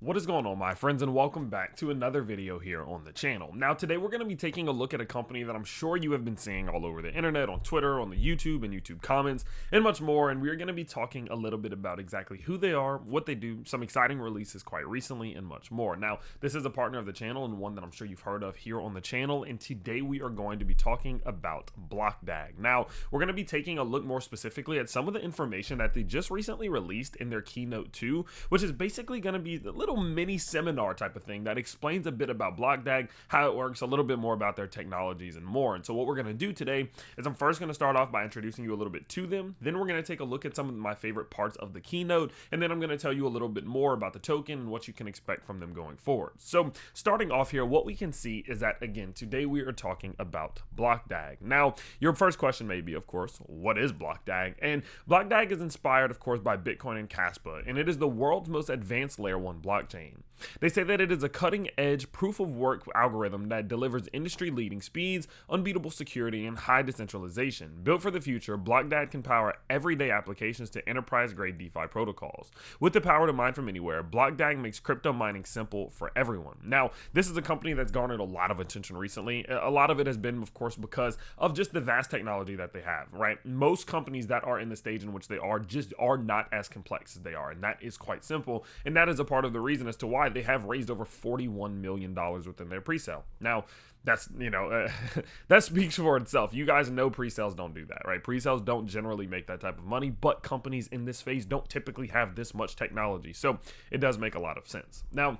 What is going on, my friends, and welcome back to another video here on the channel. Now today we're going to be taking a look at a company that I'm sure you have been seeing all over the internet, on Twitter, on the YouTube and YouTube comments, and much more. And we're going to be talking a little bit about exactly who they are, what they do, some exciting releases quite recently, and much more. Now this is a partner of the channel and one that I'm sure you've heard of here on the channel, and today we are going to be talking about Blockdag. Now we're going to be taking a look more specifically at some of the information that they just recently released in their Keynote 2, which is basically going to be the little mini seminar type of thing that explains a bit about Blockdag, how it works, a little bit more about their technologies and more. And so what we're going to do today is I'm first going to start off by introducing you a little bit to them. Then we're going to take a look at some of my favorite parts of the keynote. And then I'm going to tell you a little bit more about the token and what you can expect from them going forward. So starting off here, what we can see is that, again, today we are talking about Blockdag. Now, your first question may be, of course, what is Blockdag? And Blockdag is inspired, of course, by Bitcoin and Caspa, and it is the world's most advanced layer 1 blockchain. They say that it is a cutting-edge proof-of-work algorithm that delivers industry-leading speeds, unbeatable security, and high decentralization. Built for the future, Blockdag can power everyday applications to enterprise-grade DeFi protocols. With the power to mine from anywhere, Blockdag makes crypto mining simple for everyone. Now, this is a company that's garnered a lot of attention recently. A lot of it has been, of course, because of just the vast technology that they have, right? Most companies that are in the stage in which they are just are not as complex as they are, and that is quite simple, and that is a part of the reason as to why they have raised over $41 million within their pre-sale. Now, that's, that speaks for itself. You guys know pre-sales don't do that, right? Pre-sales don't generally make that type of money, but companies in this phase don't typically have this much technology. So it does make a lot of sense. Now,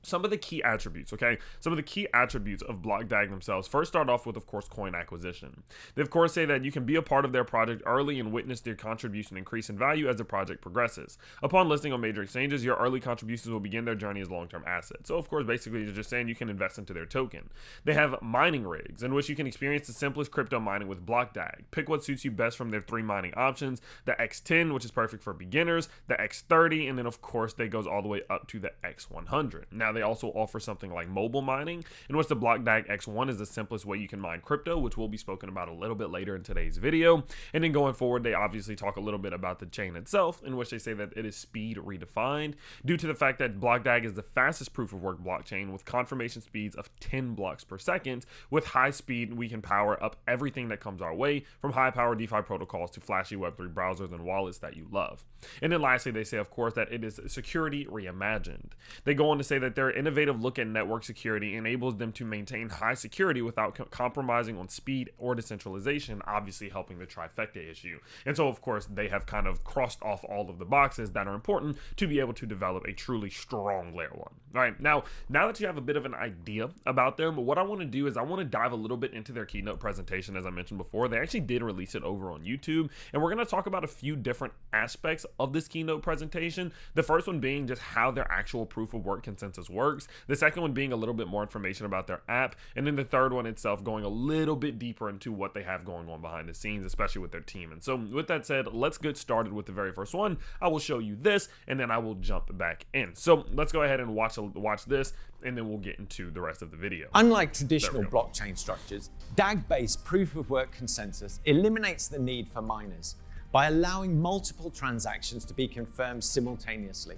some of the key attributes, okay? Some of the key attributes of Blockdag themselves first start off with, of course, coin acquisition. They, of course, say that you can be a part of their project early and witness their contribution increase in value as the project progresses. Upon listing on major exchanges, your early contributions will begin their journey as long-term assets. So, of course, basically, you're just saying you can invest into their token. They have mining rigs, in which you can experience the simplest crypto mining with Blockdag. Pick what suits you best from their 3 mining options: the X10, which is perfect for beginners, the X30, and then, of course, they goes all the way up to the X100. Now, they also offer something like mobile mining, in which the Blockdag X1 is the simplest way you can mine crypto, which will be spoken about a little bit later in today's video. And then going forward, they obviously talk a little bit about the chain itself, in which they say that it is speed redefined due to the fact that Blockdag is the fastest proof-of-work blockchain with confirmation speeds of 10 blocks per second. With high speed, we can power up everything that comes our way, from high-power DeFi protocols to flashy Web3 browsers and wallets that you love. And then lastly, they say, of course, that it is security reimagined. They go on to say that their innovative look at network security enables them to maintain high security without compromising on speed or decentralization, obviously helping the trifecta issue. And so, of course, they have kind of crossed off all of the boxes that are important to be able to develop a truly strong layer 1. All right, now that you have a bit of an idea about them, what I want to do is I want to dive a little bit into their keynote presentation. As I mentioned before, they actually did release it over on YouTube, and we're going to talk about a few different aspects of this keynote presentation. The first one being just how their actual proof of work consensus works. The second one being a little bit more information about their app. And then the third one itself going a little bit deeper into what they have going on behind the scenes, especially with their team. And so with that said, let's get started with the very first one. I will show you this, and then I will jump back in. So let's go ahead and watch this, and then we'll get into the rest of the video. Unlike traditional blockchain structures, DAG-based proof-of-work consensus eliminates the need for miners by allowing multiple transactions to be confirmed simultaneously,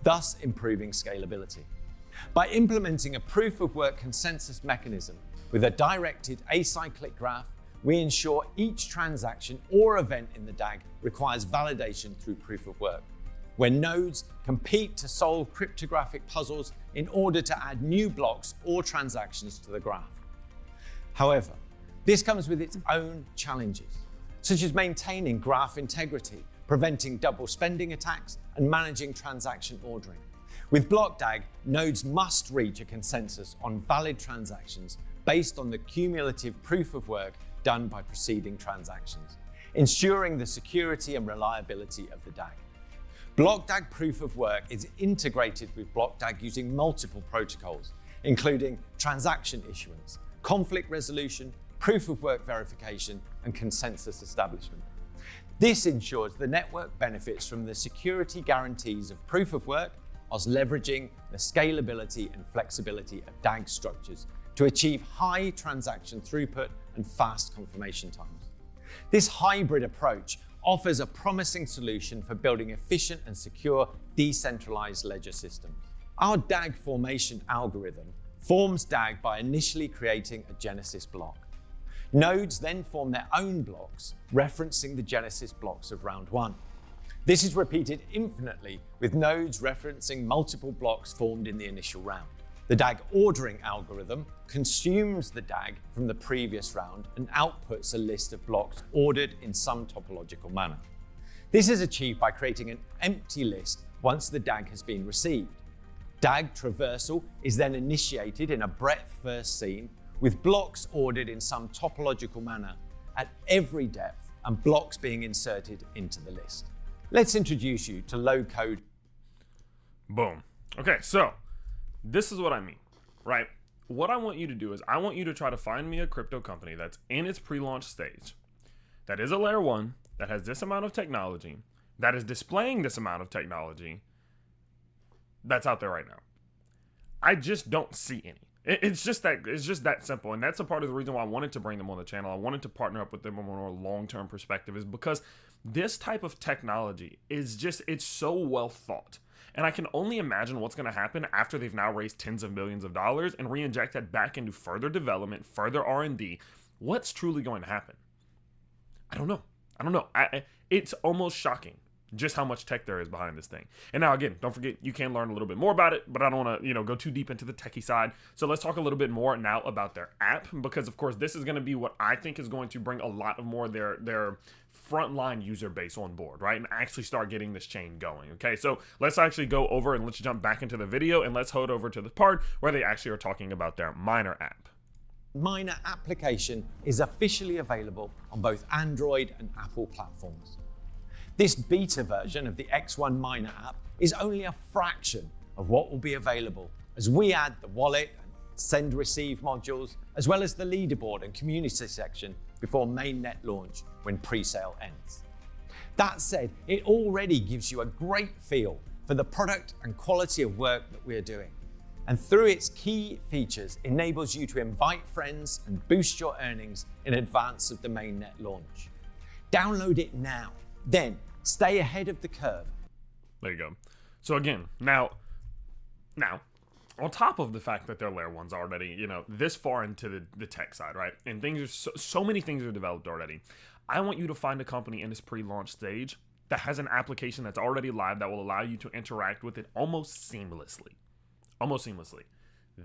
thus improving scalability. By implementing a proof-of-work consensus mechanism with a directed acyclic graph, we ensure each transaction or event in the DAG requires validation through proof-of-work, where nodes compete to solve cryptographic puzzles in order to add new blocks or transactions to the graph. However, this comes with its own challenges, such as maintaining graph integrity, preventing double spending attacks, and managing transaction ordering. With Blockdag, nodes must reach a consensus on valid transactions based on the cumulative proof of work done by preceding transactions, ensuring the security and reliability of the DAG. Blockdag proof of work is integrated with Blockdag using multiple protocols, including transaction issuance, conflict resolution, proof of work verification, and consensus establishment. This ensures the network benefits from the security guarantees of proof of work, whilst leveraging the scalability and flexibility of DAG structures to achieve high transaction throughput and fast confirmation times. This hybrid approach offers a promising solution for building efficient and secure decentralized ledger systems. Our DAG formation algorithm forms DAG by initially creating a genesis block. Nodes then form their own blocks, referencing the genesis blocks of round 1. This is repeated infinitely, with nodes referencing multiple blocks formed in the initial round. The DAG ordering algorithm consumes the DAG from the previous round and outputs a list of blocks ordered in some topological manner. This is achieved by creating an empty list once the DAG has been received. DAG traversal is then initiated in a breadth first seen, with blocks ordered in some topological manner at every depth and blocks being inserted into the list. Let's introduce you to low code. Boom. Okay, so this is what I mean, right? What I want you to do is I want you to try to find me a crypto company that's in its pre-launch stage, that is a layer 1, that has this amount of technology, that is displaying this amount of technology that's out there right now. I just don't see any. It's just that simple. And that's a part of the reason why I wanted to bring them on the channel. I wanted to partner up with them on a more long-term perspective, is because this type of technology is just, it's so well thought. And I can only imagine what's going to happen after they've now raised tens of millions of dollars and re-inject that back into further development, further R&D. What's truly going to happen? I don't know. It's almost shocking just how much tech there is behind this thing. And now, again, don't forget, you can learn a little bit more about it, but I don't want to, go too deep into the techie side. So let's talk a little bit more now about their app, because of course, this is going to be what I think is going to bring a lot of more their frontline user base on board, right? And actually start getting this chain going. Okay, so let's actually go over and let's jump back into the video and let's head over to the part where they actually are talking about their miner app. Miner application is officially available on both Android and Apple platforms. This beta version of the X1 Miner app is only a fraction of what will be available as we add the wallet and send-receive modules, as well as the leaderboard and community section before mainnet launch when pre-sale ends. That said, it already gives you a great feel for the product and quality of work that we're doing. And through its key features, enables you to invite friends and boost your earnings in advance of the mainnet launch. Download it now. Then stay ahead of the curve. There you go. So again, now, on top of the fact that their layer 1's already, this far into the tech side, right? And things are so many things are developed already. I want you to find a company in this pre-launch stage that has an application that's already live that will allow you to interact with it almost seamlessly.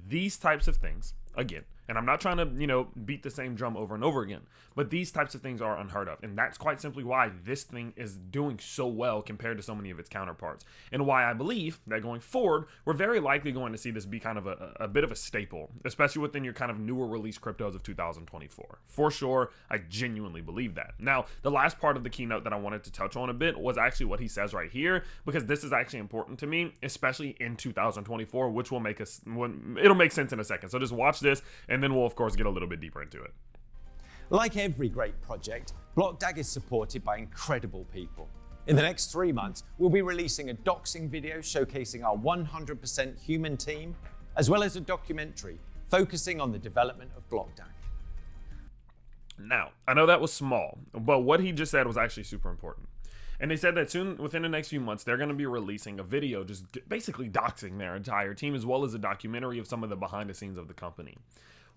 These types of things, again, and I'm not trying to, beat the same drum over and over again, but these types of things are unheard of. And that's quite simply why this thing is doing so well compared to so many of its counterparts. And why I believe that going forward, we're very likely going to see this be kind of a bit of a staple, especially within your kind of newer release cryptos of 2024. For sure, I genuinely believe that. Now, the last part of the keynote that I wanted to touch on a bit was actually what he says right here, because this is actually important to me, especially in 2024, which will make us, it'll make sense in a second. So just watch this, and then we'll, of course, get a little bit deeper into it. Like every great project, Blockdag is supported by incredible people. In the next 3 months, we'll be releasing a doxxing video showcasing our 100% human team, as well as a documentary focusing on the development of Blockdag. Now, I know that was small, but what he just said was actually super important. And they said that soon, within the next few months, they're going to be releasing a video just basically doxing their entire team, as well as a documentary of some of the behind the scenes of the company.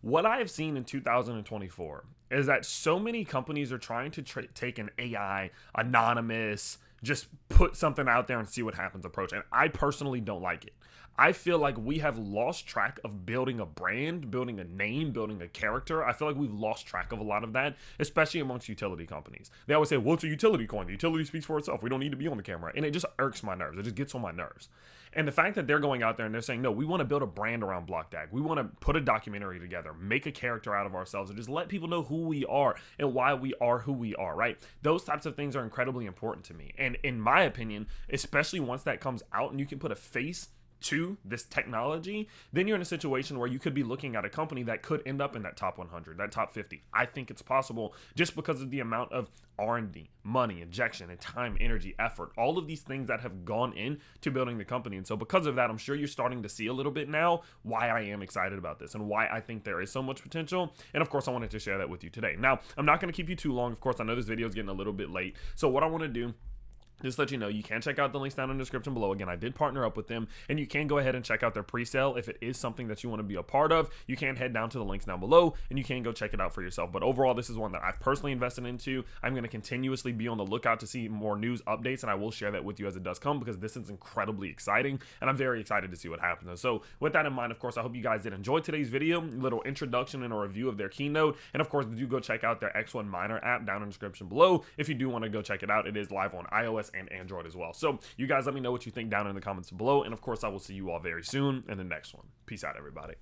What I have seen in 2024 is that so many companies are trying to take an AI, anonymous, just put something out there and see what happens approach. And I personally don't like it. I feel like we have lost track of building a brand, building a name, building a character. I feel like we've lost track of a lot of that, especially amongst utility companies. They always say, well, it's a utility coin. The utility speaks for itself. We don't need to be on the camera. And it just irks my nerves. It just gets on my nerves. And the fact that they're going out there and they're saying, no, we want to build a brand around Blockdag. We want to put a documentary together, make a character out of ourselves, and just let people know who we are and why we are who we are, right? Those types of things are incredibly important to me. And in my opinion, especially once that comes out and you can put a face to this technology, then you're in a situation where you could be looking at a company that could end up in that top 100, that top 50. I think it's possible just because of the amount of R&D, money, injection, and time, energy, effort, all of these things that have gone into building the company. And so because of that, I'm sure you're starting to see a little bit now why I am excited about this and why I think there is so much potential. And of course, I wanted to share that with you today. Now, I'm not going to keep you too long. Of course, I know this video is getting a little bit late. So what I want to do just to let you know, you can check out the links down in the description below. Again, I did partner up with them, and you can go ahead and check out their pre-sale. If it is something that you want to be a part of, you can head down to the links down below, and you can go check it out for yourself. But overall, this is one that I've personally invested into. I'm going to continuously be on the lookout to see more news updates, and I will share that with you as it does come, because this is incredibly exciting, and I'm very excited to see what happens. And so with that in mind, of course, I hope you guys did enjoy today's video, little introduction and a review of their Keynote. And of course, do go check out their X1 Miner app down in the description below if you do want to go check it out. It is live on iOS and Android as well. So you guys let me know what you think down in the comments below, and of course I will see you all very soon in the next one. Peace out, everybody.